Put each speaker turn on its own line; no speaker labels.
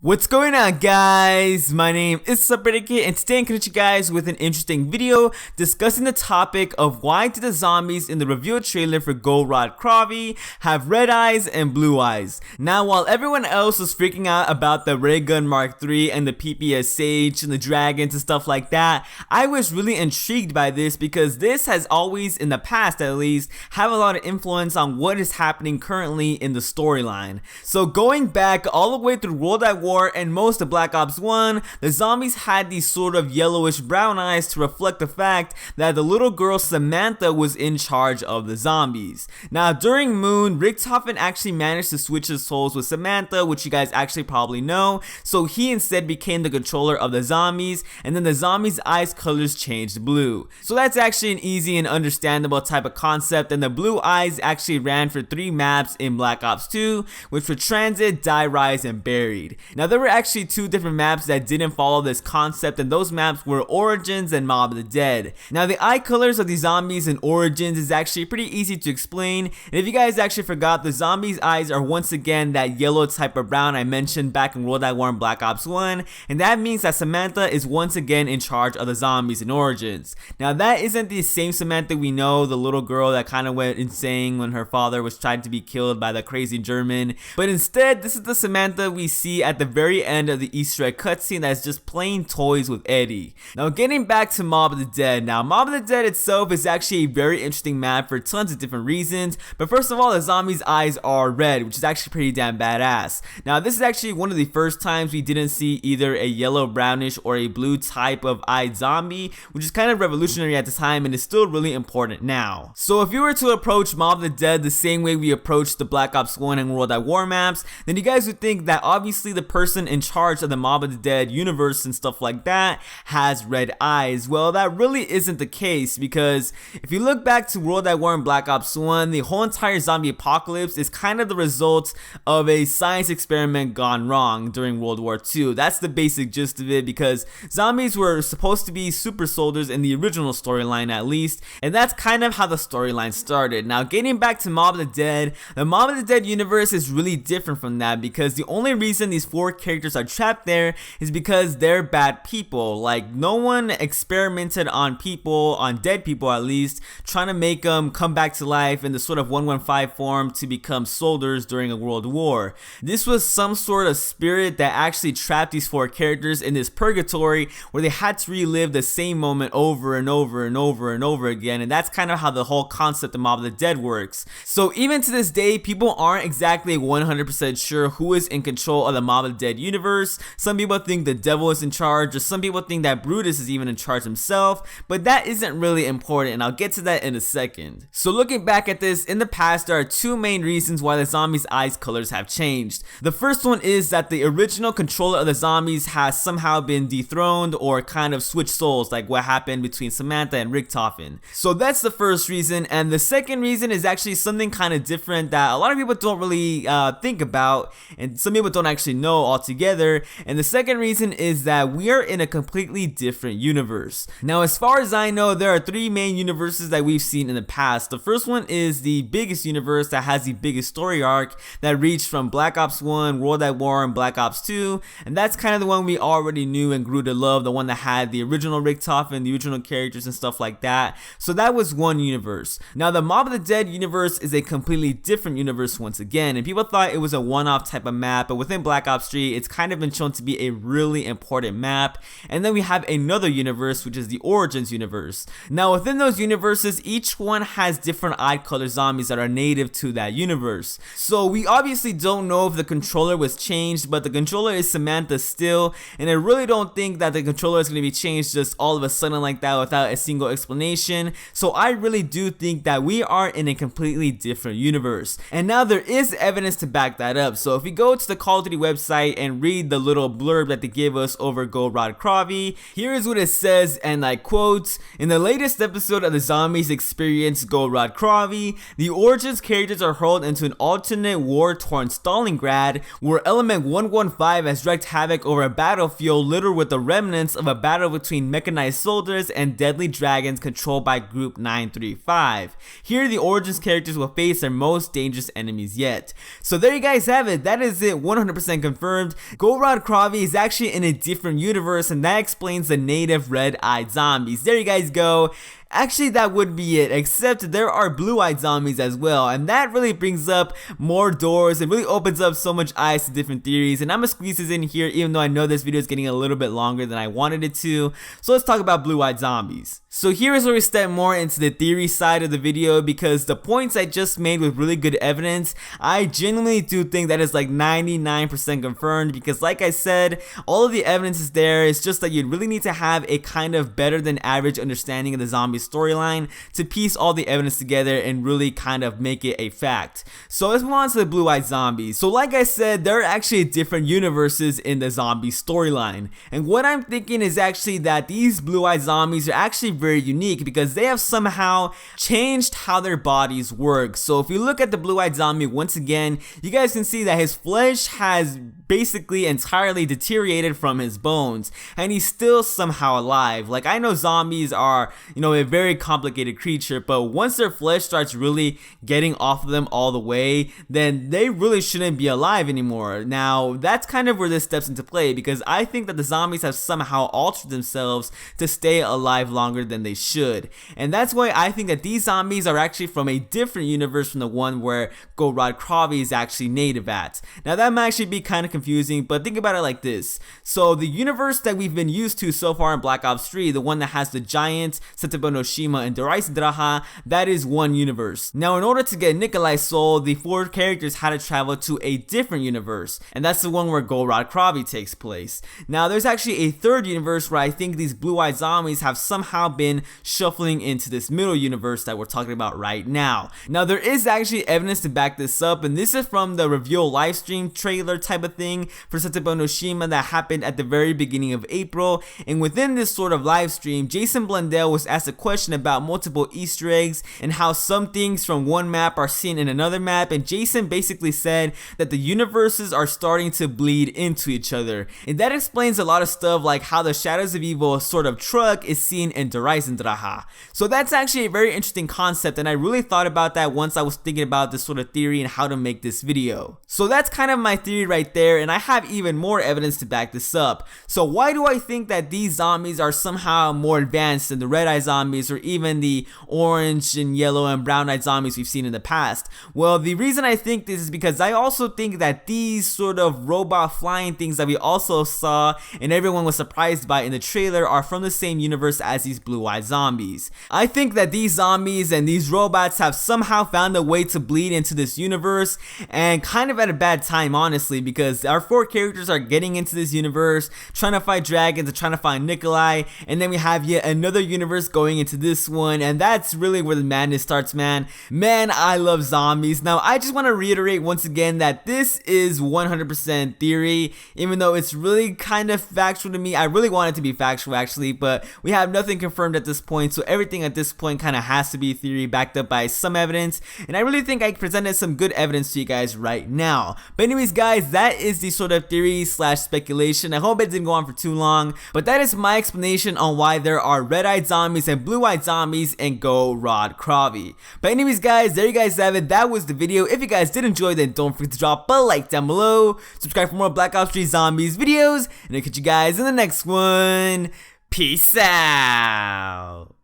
What's going on, guys? My name is Subredicate, and today I'm coming to you guys with an interesting video discussing the topic of why did the zombies in the reveal trailer for GOROD KROVI have red eyes and blue eyes. Now, while everyone else was freaking out about the Ray Gun Mark III and the PPS Sage and the dragons and stuff like that, I was really intrigued by this because this has always, in the past at least, have a lot of influence on what is happening currently in the storyline. So going back all the way through World at War and most of Black Ops 1, the zombies had these sort of yellowish brown eyes to reflect the fact that the little girl Samantha was in charge of the zombies. Now during Moon, Richtofen actually managed to switch his souls with Samantha, which you guys actually probably know, so he instead became the controller of the zombies, and then the zombies' eyes colors changed blue. So that's actually an easy and understandable type of concept, and the blue eyes actually ran for 3 maps in Black Ops 2, which were Transit, Die Rise, and Buried. Now there were actually 2 different maps that didn't follow this concept, and those maps were Origins and Mob of the Dead. Now the eye colors of the zombies in Origins is actually pretty easy to explain, and if you guys actually forgot, the zombies' eyes are once again that yellow type of brown I mentioned back in World at War and Black Ops 1, and that means that Samantha is once again in charge of the zombies in Origins. Now that isn't the same Samantha we know, the little girl that kind of went insane when her father was trying to be killed by the crazy German, but instead this is the Samantha we see at the very end of the Easter egg cutscene that's just playing toys with Eddie. Now getting back to Mob of the Dead. Now Mob of the Dead itself is actually a very interesting map for tons of different reasons, but first of all, the zombies' eyes are red, which is actually pretty damn badass. Now this is actually one of the first times we didn't see either a yellow, brownish, or a blue type of eyed zombie, which is kind of revolutionary at the time and is still really important now. So if you were to approach Mob of the Dead the same way we approached the Black Ops 1 and World at War maps, then you guys would think that obviously the person in charge of the Mob of the Dead universe and stuff like that has red eyes. Well, that really isn't the case, because if you look back to World at War and Black Ops 1, the whole entire zombie apocalypse is kind of the result of a science experiment gone wrong during World War II. That's the basic gist of it, because zombies were supposed to be super soldiers in the original storyline at least, and that's kind of how the storyline started. Now getting back to Mob of the Dead, the Mob of the Dead universe is really different from that, because the only reason these 4 characters are trapped there is because they're bad people. Like, no one experimented on people, on dead people at least, trying to make them come back to life in the sort of 115 form to become soldiers during a world war. This was some sort of spirit that actually trapped these 4 characters in this purgatory where they had to relive the same moment over and over and over and over again, and that's kind of how the whole concept of Mob of the Dead works. So even to this day, people aren't exactly 100% sure who is in control of the Mob of the Dead universe. Some people think the devil is in charge, or some people think that Brutus is even in charge himself, but that isn't really important, and I'll get to that in a second. So looking back at this, in the past there are 2 main reasons why the zombies' eyes colors have changed. The first one is that the original controller of the zombies has somehow been dethroned or kind of switched souls, like what happened between Samantha and Richtofen. So that's the first reason, and the second reason is actually something kind of different that a lot of people don't really think about, and some people don't actually know altogether. And the second reason is that we are in a completely different universe. Now, as far as I know, there are 3 main universes that we've seen in the past. The first one is the biggest universe that has the biggest story arc that reached from Black Ops 1, World at War, and Black Ops 2, and that's kind of the one we already knew and grew to love, the one that had the original Richtofen, the original characters and stuff like that. So that was one universe. Now the Mob of the Dead universe is a completely different universe once again, and people thought it was a one-off type of map, but within Black Ops 3 it's kind of been shown to be a really important map. And then we have another universe, which is the Origins universe. Now within those universes, each one has different eye color zombies that are native to that universe. So we obviously don't know if the controller was changed, but the controller is Samantha still, and I really don't think that the controller is going to be changed just all of a sudden like that without a single explanation. So I really do think that we are in a completely different universe, and now there is evidence to back that up. So if we go to the Call of Duty website and read the little blurb that they give us over GOROD KROVI, here is what it says, and I quote, "In the latest episode of the Zombies Experience GOROD KROVI, the Origins characters are hurled into an alternate war-torn Stalingrad, where Element 115 has wreaked havoc over a battlefield littered with the remnants of a battle between mechanized soldiers and deadly dragons controlled by Group 935. Here the Origins characters will face their most dangerous enemies yet." So there you guys have it. That is it, 100% confirmed. confirmed, GOROD KROVI is actually in a different universe, and that explains the native red-eyed zombies. There you guys go. Actually, that would be it, except there are blue-eyed zombies as well, and that really brings up more doors. It really opens up so much eyes to different theories, and I'm gonna squeeze this in here even though I know this video is getting a little bit longer than I wanted it to. So let's talk about blue-eyed zombies. So here is where we step more into the theory side of the video, because the points I just made with really good evidence, I genuinely do think that is like 99% confirmed, because like I said, all of the evidence is there. It's just that you really need to have a kind of better than average understanding of the zombie storyline to piece all the evidence together and really kind of make it a fact. So let's move on to the blue-eyed zombies. So like I said, there are actually different universes in the zombie storyline, and what I'm thinking is actually that these blue-eyed zombies are actually very unique because they have somehow changed how their bodies work. So if you look at the blue-eyed zombie once again, you guys can see that his flesh has basically entirely deteriorated from his bones, and he's still somehow alive. Like, I know zombies are, you know, a very complicated creature, but once their flesh starts really getting off of them all the way, then they really shouldn't be alive anymore. Now, that's kind of where this steps into play, because I think that the zombies have somehow altered themselves to stay alive longer than they should, and that's why I think that these zombies are actually from a different universe from the one where GOROD KROVI is actually native at. Now, that might actually be kind of confusing, but think about it like this. So the universe that we've been used to so far in Black Ops 3, the one that has the giant, Setsubo no Shima, and Draha, that is one universe. Now, in order to get Nikolai's soul, the 4 characters had to travel to a different universe, and that's the one where GOROD KROVI takes place. Now, there's actually a third universe where I think these blue-eyed zombies have somehow been shuffling into this middle universe that we're talking about right now. Now, there is actually evidence to back this up, and this is from the reveal livestream trailer type of thing for Setsubo no Shima that happened at the very beginning of April. And within this sort of live stream, Jason Blundell was asked a question about multiple Easter eggs and how some things from one map are seen in another map, and Jason basically said that the universes are starting to bleed into each other, and that explains a lot of stuff, like how the Shadows of Evil sort of truck is seen in Draha. So that's actually a very interesting concept, and I really thought about that once I was thinking about this sort of theory and how to make this video. So that's kind of my theory right there, and I have even more evidence to back this up. So why do I think that these zombies are somehow more advanced than the red-eyed zombies or even the orange and yellow and brown-eyed zombies we've seen in the past? Well, the reason I think this is because I also think that these sort of robot flying things that we also saw and everyone was surprised by in the trailer are from the same universe as these blue-eyed zombies. I think that these zombies and these robots have somehow found a way to bleed into this universe, and kind of at a bad time, honestly, because our 4 characters are getting into this universe, trying to fight dragons and trying to find Nikolai, and then we have yet another universe going into this one, and that's really where the madness starts, man. Man, I love zombies. Now, I just want to reiterate once again that this is 100% theory, even though it's really kind of factual to me. I really want it to be factual, actually, but we have nothing confirmed at this point, so everything at this point kind of has to be theory backed up by some evidence, and I really think I presented some good evidence to you guys right now. But anyways, guys, that is the sort of theory slash speculation. I hope it didn't go on for too long, but that is my explanation on why there are red-eyed zombies and blue-eyed zombies in GOROD KROVI. But anyways, guys, there you guys have it. That was the video. If you guys did enjoy, then don't forget to drop a like down below, subscribe for more Black Ops 3 Zombies videos, and I'll catch you guys in the next one. Peace out.